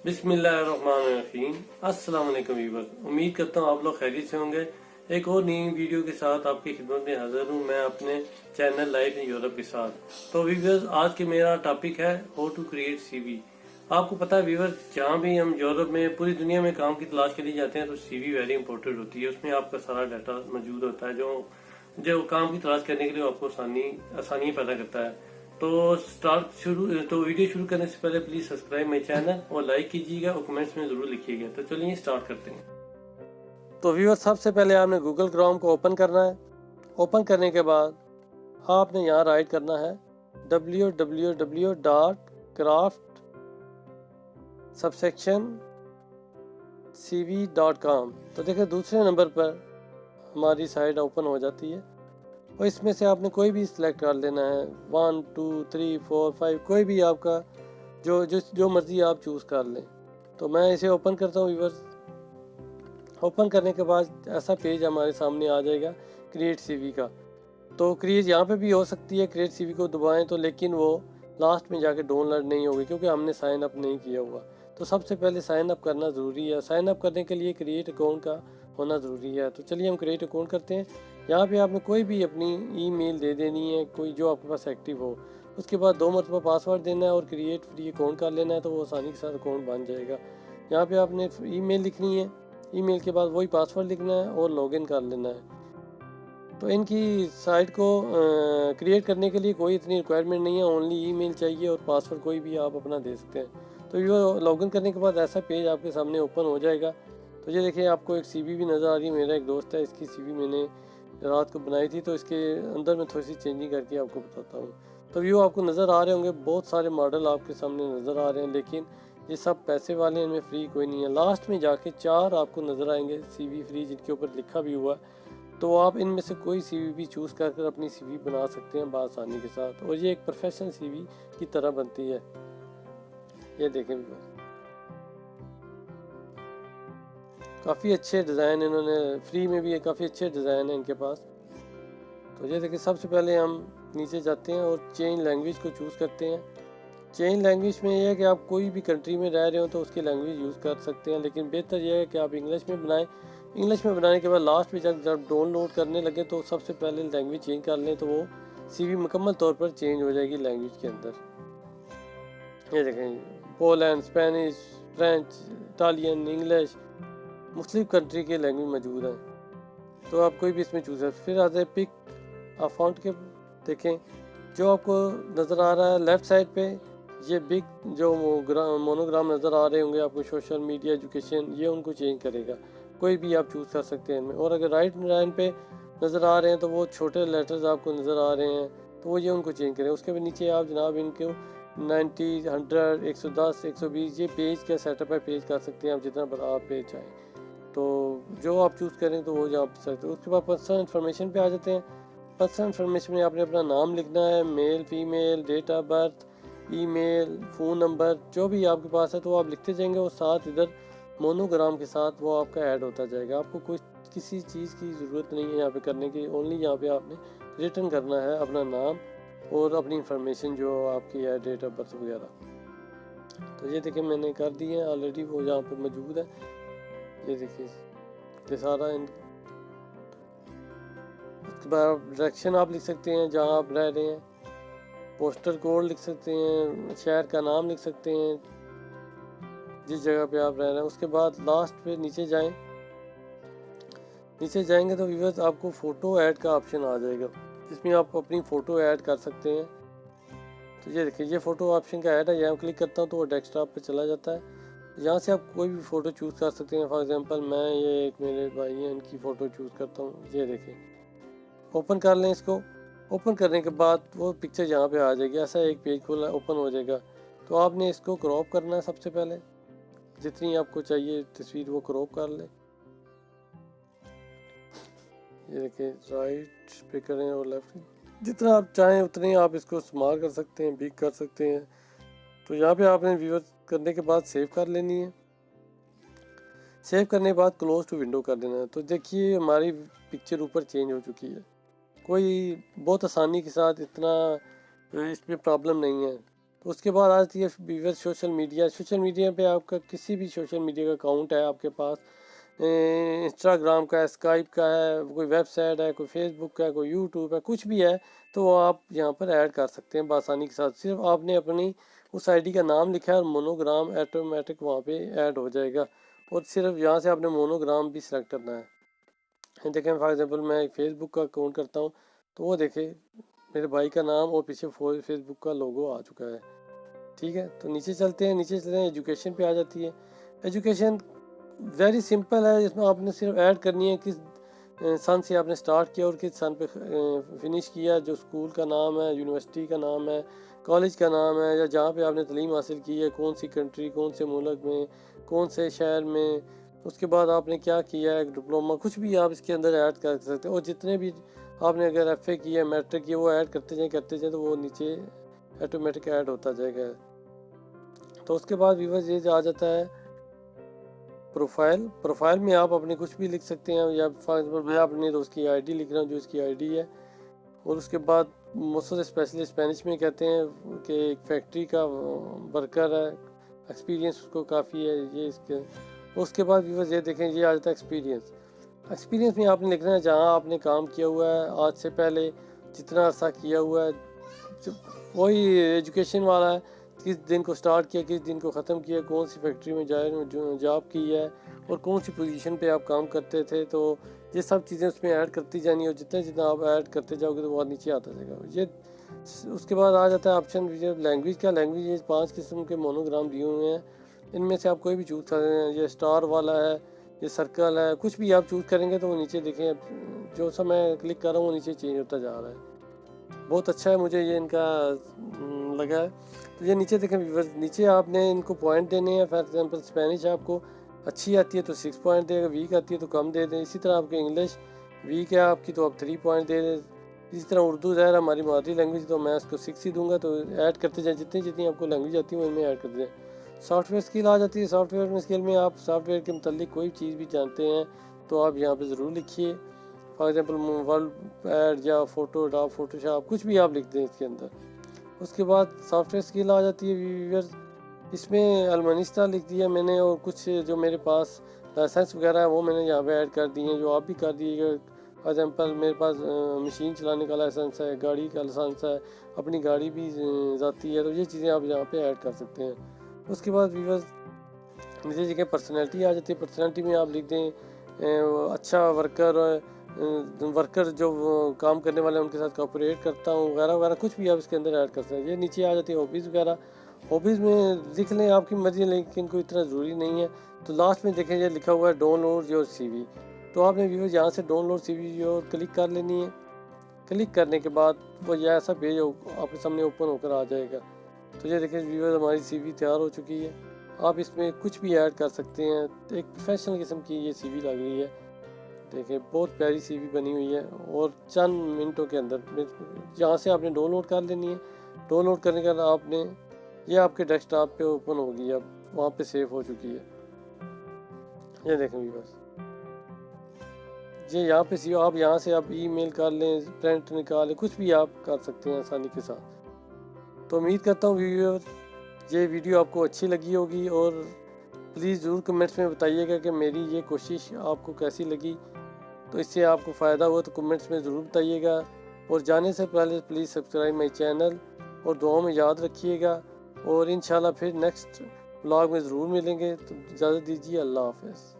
बिस्मिल्लाहिर्रहमानिर्रहीम। अस्सलाम वालेकुम व्यूअर्स, उम्मीद करता हूँ आप लोग खैरियत से होंगे। एक और नई वीडियो के साथ आपकी खिदमत में हाजिर हूँ मैं अपने चैनल लाइफ इन यूरोप के साथ। तो व्यूअर्स, आज के मेरा टॉपिक है हाउ टू क्रिएट सीवी। आपको पता है व्यूअर्स, जहाँ भी हम यूरोप में पूरी दुनिया में काम की तलाश के लिए जाते हैं तो सीवी वेरी इंपॉर्टेंट होती है। उसमें आपका सारा डाटा मौजूद होता है जो जो काम की तलाश करने के लिए आपको आसानी पैदा करता है। तो वीडियो शुरू करने से पहले प्लीज सब्सक्राइब माई चैनल और लाइक कीजिएगा और कमेंट्स में जरूर लिखिएगा। तो चलिए स्टार्ट करते हैं। तो व्यूअर, सबसे पहले आपने गूगल क्रोम को ओपन करना है। ओपन करने के बाद आपने यहाँ राइट करना है www.craft_cv.com। तो देखिए दूसरे नंबर पर हमारी साइट ओपन हो जाती है और इसमें से आपने कोई भी सिलेक्ट कर लेना है, 1 2 3 4 5, कोई भी आपका जो मर्जी आप चूज़ कर लें। तो मैं इसे ओपन करता हूँ व्यूअर्स। ओपन करने के बाद ऐसा पेज हमारे सामने आ जाएगा क्रिएट सीवी का। तो क्रिएट यहाँ पे भी हो सकती है, क्रिएट सीवी को दबाएं तो, लेकिन वो लास्ट में जाके डाउनलोड नहीं होगी क्योंकि हमने साइन अप नहीं किया हुआ। तो सबसे पहले साइन अप करना ज़रूरी है। साइन अप करने के लिए क्रिएट अकाउंट का होना ज़रूरी है। तो चलिए हम क्रिएट अकाउंट करते हैं। यहाँ पे आपने कोई भी अपनी ईमेल दे देनी है, कोई जो आपके पास एक्टिव हो। उसके बाद 2 मरतबा पासवर्ड देना है और क्रिएट फ्री अकाउंट कर लेना है, तो वो आसानी के साथ अकाउंट बन जाएगा। यहाँ पे आपने ईमेल लिखनी है, ईमेल के बाद वही पासवर्ड लिखना है और लॉगिन कर लेना है। तो इनकी साइट को क्रिएट करने के लिए कोई इतनी रिक्वायरमेंट नहीं है, ओनली ईमेल चाहिए और पासवर्ड कोई भी आप अपना दे सकते हैं। तो ये लॉगिन करने के बाद ऐसा पेज आपके सामने ओपन हो जाएगा। तो ये देखिए आपको एक सीवी भी नज़र आ रही है। मेरा एक दोस्त है, इसकी सीवी मैंने रात को बनाई थी, तो इसके अंदर मैं थोड़ी सी चेंजिंग करके आपको बताता हूँ। तो व्यू आपको नज़र आ रहे होंगे, बहुत सारे मॉडल आपके सामने नज़र आ रहे हैं, लेकिन ये सब पैसे वाले हैं, इनमें फ्री कोई नहीं है। लास्ट में जाके 4 आपको नज़र आएंगे सीवी फ्री, जिनके ऊपर लिखा भी हुआ है। तो आप इनमें से कोई सीवी भी चूज़ कर अपनी सीवी बना सकते हैं बआसानी के साथ, और ये एक प्रोफेशनल सीवी की तरह बनती है। ये देखें, काफ़ी अच्छे डिज़ाइन इन्होंने फ्री में भी है, काफ़ी अच्छे डिज़ाइन है इनके पास। तो ये देखिए, सबसे पहले हम नीचे जाते हैं और चेंज लैंग्वेज को चूज़ करते हैं। चेंज लैंग्वेज में ये है कि आप कोई भी कंट्री में रह रहे हो तो उसकी लैंग्वेज यूज़ कर सकते हैं, लेकिन बेहतर यह है कि आप इंग्लिश में बनाएं। इंग्लिश में बनाने के बाद लास्ट में जब डाउनलोड करने लगे तो सबसे पहले लैंग्वेज चेंज कर लें, तो वो सीवी मुकम्मल तौर पर चेंज हो जाएगी लैंग्वेज के अंदर। ये देखें, Poland, Spanish, French, Italian, English, मुख्तलिफ कंट्री के लैंग्वेज मौजूद हैं। तो आप कोई भी इसमें चूज़ है। फिर आते हैं पिक आ फॉन्ट के। देखें, जो आपको नज़र आ रहा है लेफ़्ट साइड पे, ये बिग जो मोनोग्राम नज़र आ रहे होंगे आपको, सोशल मीडिया, एजुकेशन, ये उनको चेंज करेगा। कोई भी आप चूज़ कर सकते हैं इनमें। और अगर राइट लाइन पे नज़र आ रहे हैं तो वो छोटे लेटर्स आपको नज़र आ रहे हैं, तो वो ये उनको चेंज करें। उसके बाद नीचे आप जनाब इनको 90, 100, 110, 120, ये पेज का सेटअप है, पेज कर सकते हैं आप जितना बड़ा आप पेज चाहें। तो जो आप चूज़ करें तो वो यहाँ पर सकते हो। उसके बाद पर्सनल इन्फॉर्मेशन पे आ जाते हैं। पर्सनल इन्फॉर्मेशन में आपने अपना नाम लिखना है, male, female, date of birth, email, phone number, जो भी आपके पास है तो आप लिखते जाएंगे और साथ इधर मोनोग्राम के साथ वो आपका ऐड होता जाएगा। आपको कोई किसी चीज़ की ज़रूरत नहीं है यहाँ पे करने की, ओनली यहाँ पे आपने रिटर्न करना है अपना नाम और अपनी इंफॉर्मेशन जो आपकी है, डेट ऑफ बर्थ वगैरह। तो ये देखिए मैंने कर दी है ऑलरेडी, वो यहाँ पे मौजूद है। ये देखिए ये सारा उसके बाद डायरेक्शन आप लिख सकते हैं जहाँ आप रह रहे हैं, पोस्टल कोड लिख सकते हैं, शहर का नाम लिख सकते हैं जिस जगह पे आप रह रहे हैं। उसके बाद लास्ट पे नीचे जाएं। नीचे जाएंगे तो व्यूअर्स आपको फ़ोटो ऐड का ऑप्शन आ जाएगा, जिसमें आप अपनी फ़ोटो ऐड कर सकते हैं। तो ये देखिए, ये फ़ोटो ऑप्शन का ऐड है, यहाँ क्लिक करता हूँ तो वो डेस्कटॉप पे चला जाता है। यहाँ से आप कोई भी फ़ोटो चूज़ कर सकते हैं। फॉर एग्जांपल मैं ये एक मेरे भाई हैं, इनकी फ़ोटो चूज़ करता हूँ। ये देखिए, ओपन कर लें इसको। ओपन करने के बाद वो पिक्चर यहाँ पे आ जाएगी, ऐसा एक पेज खुला ओपन हो जाएगा। तो आपने इसको क्रॉप करना है। सबसे पहले जितनी आपको चाहिए तस्वीर वो क्रॉप कर लें। ये देखिए, राइट पे करें और लेफ्ट, जितना आप चाहें उतने आप इसको स्मॉल कर सकते हैं, बिग कर सकते हैं। तो यहाँ पे आपने व्यूअर करने के बाद सेव कर लेनी है। सेव करने के बाद क्लोज टू विंडो कर देना है। तो देखिए हमारी पिक्चर ऊपर चेंज हो चुकी है। कोई बहुत आसानी के साथ, इतना इसमें प्रॉब्लम नहीं है। तो उसके बाद आती है viewers social media. Social media पे आपका किसी भी सोशल मीडिया का अकाउंट है आपके पास, इंस्टाग्राम का है, स्काइप का है, कोई वेबसाइट है, कोई फेसबुक का है, कोई यूट्यूब है, कुछ भी है, तो वो आप यहाँ पर ऐड कर सकते हैं बआसानी के साथ। सिर्फ आपने अपनी उस आईडी का नाम लिखा है और मोनोग्राम ऑटोमेटिक वहाँ पे ऐड हो जाएगा। और सिर्फ यहाँ से आपने मोनोग्राम भी सिलेक्ट करना है। देखें फॉर एग्जांपल मैं फेसबुक का अकाउंट करता हूँ, तो वो देखें मेरे भाई का नाम और पीछे फेसबुक का लोगो आ चुका है। ठीक है, तो नीचे चलते हैं, एजुकेशन पे आ जाती है। एजुकेशन वेरी सिंपल है, इसमें आपने सिर्फ ऐड करनी है किस सन से आपने स्टार्ट किया और किस सन पे फिनिश किया, जो स्कूल का नाम है, यूनिवर्सिटी का नाम है, कॉलेज का नाम है, या जहाँ पे आपने तालीम हासिल की है, कौन सी कंट्री, कौन से मुल्क में, कौन से शहर में, उसके बाद आपने क्या किया है, डिप्लोमा, कुछ भी आप इसके अंदर ऐड कर सकते हो। और जितने भी आपने अगर एफ ए किया, मैट्रिक किया, वो ऐड करते जाए तो वो नीचे ऑटोमेटिक ऐड होता जाएगा। तो उसके बाद व्यूअर्स ये आ जाता है प्रोफाइल में आप अपने कुछ भी लिख सकते हैं, या फॉर एग्जाम्पल मैं अपने दोस्त की आईडी लिख रहा हूँ जो इसकी आईडी है। और उसके बाद मोस्ट स्पेशली स्पेनिश में कहते हैं कि एक फैक्ट्री का वर्कर है, एक्सपीरियंस उसको काफ़ी है ये इसके। उसके बाद व्यूअर्स ये देखें, ये आ जाता है एक्सपीरियंस में आपने लिखना है जहाँ आपने काम किया हुआ है आज से पहले, जितना अर्सा किया हुआ है, वही एजुकेशन वाला है, किस दिन को स्टार्ट किया, किस दिन को ख़त्म किया, कौन सी फैक्ट्री में जॉब की है और कौन सी पोजीशन पे आप काम करते थे। तो ये सब चीज़ें उसमें ऐड करती जानी, और जितना जितना आप ऐड करते जाओगे तो बहुत नीचे आता जाएगा ये। उसके बाद आ जाता है ऑप्शन लैंग्वेज का। लैंग्वेज ये 5 किस्म के मोनोग्राम दिए हुए हैं, इनमें से आप कोई भी चूज़ कर रहे हैं। ये स्टार वाला है, ये सर्कल है, कुछ भी आप चूज़ करेंगे तो वो नीचे देखें जो सा मैं क्लिक कर रहा हूँ वो नीचे चेंज होता जा रहा है। बहुत अच्छा है, मुझे ये इनका लगा है। तो ये नीचे देखें व्यूअर्स, नीचे आपने इनको पॉइंट देने हैं। फॉर एग्जांपल स्पेनिश आपको अच्छी आती है तो 6 पॉइंट देगा, वीक आती है तो कम दे दें। इसी तरह आपकी इंग्लिश वीक है आपकी तो आप 3 पॉइंट दे दें। इसी तरह उर्दू ज़ाहिर हमारी मादरी लैंग्वेज तो मैं उसको 6 ही दूंगा। तो ऐड करते जाएँ, जितनी जितनी आपको लैंग्वेज आती है उनमें ऐड करते जाएँ। सॉफ्टवेयर स्किल आ जाती है। सॉफ्टवेयर में स्किल में आप सॉफ्टवेयर के मतलब कोई चीज़ भी जानते हैं तो आप यहाँ पर ज़रूर लिखिए। फॉर एग्जांपल वर्ल्ड ऐड या फोटोशॉप कुछ भी आप लिख दें इसके अंदर। उसके बाद सॉफ्टवेयर स्किल आ जाती है व्यूअर्स, इसमें अल्मानिस्ता लिख दिया मैंने, और कुछ जो मेरे पास लाइसेंस वगैरह है वो मैंने यहाँ पे ऐड कर दिए हैं, जो आप भी कर दिएगा। फॉर एग्जांपल मेरे पास मशीन चलाने का लाइसेंस है, गाड़ी का लाइसेंस है, अपनी गाड़ी भी जाती है, तो ये चीज़ें आप यहाँ पे ऐड कर सकते हैं। उसके बाद व्यूअर्स नीचे जगह पर्सनैलिटी आ जाती है। पर्सनैलिटी में आप लिख दें अच्छा वर्कर जो काम करने वाले हैं उनके साथ कोऑपरेट करता हूँ वगैरह वगैरह, कुछ भी आप इसके अंदर ऐड कर सकते हैं। ये नीचे आ जाती है हॉबीज़ वगैरह। हॉबीज़ में लिख लें आपकी मर्ज़ी, लेकिन कोई इतना ज़रूरी नहीं है। तो लास्ट में देखें ये लिखा हुआ है डाउनलोड योर सीवी, तो आपने व्यूअर्स यहाँ से डाउनलोड सीवी और क्लिक कर लेनी है। क्लिक करने के बाद वो यह ऐसा पेज आपके सामने ओपन होकर आ जाएगा। तो ये देखें व्यूअर्स हमारी सीवी तैयार हो चुकी है। आप इसमें कुछ भी ऐड कर सकते हैं। एक प्रोफेशनल किस्म की ये सीवी लग रही है, देखिए बहुत प्यारी सीवी बनी हुई है। और चंद मिनटों के अंदर यहाँ से आपने डाउनलोड कर लेनी है। डाउनलोड करने के बाद आपने ये आपके डेस्कटॉप पे ओपन होगी, अब वहाँ पे सेव हो चुकी है। ये देखेंगे बस ये यहाँ पे सी आप यहाँ से आप ईमेल कर लें, प्रिंट निकालें, कुछ भी आप कर सकते हैं आसानी के साथ। तो उम्मीद करता हूँ व्यूअर्स ये वीडियो आपको अच्छी लगी होगी, और प्लीज़ ज़रूर कमेंट्स में बताइएगा कि मेरी ये कोशिश आपको कैसी लगी। तो इससे आपको फ़ायदा हुआ तो कमेंट्स में ज़रूर बताइएगा। और जाने से पहले प्लीज़ सब्सक्राइब माई चैनल, और दुआओं में याद रखिएगा। और इंशाल्लाह फिर नेक्स्ट व्लॉग में ज़रूर मिलेंगे। तो इजाज़त दीजिए, अल्लाह हाफ़िज़।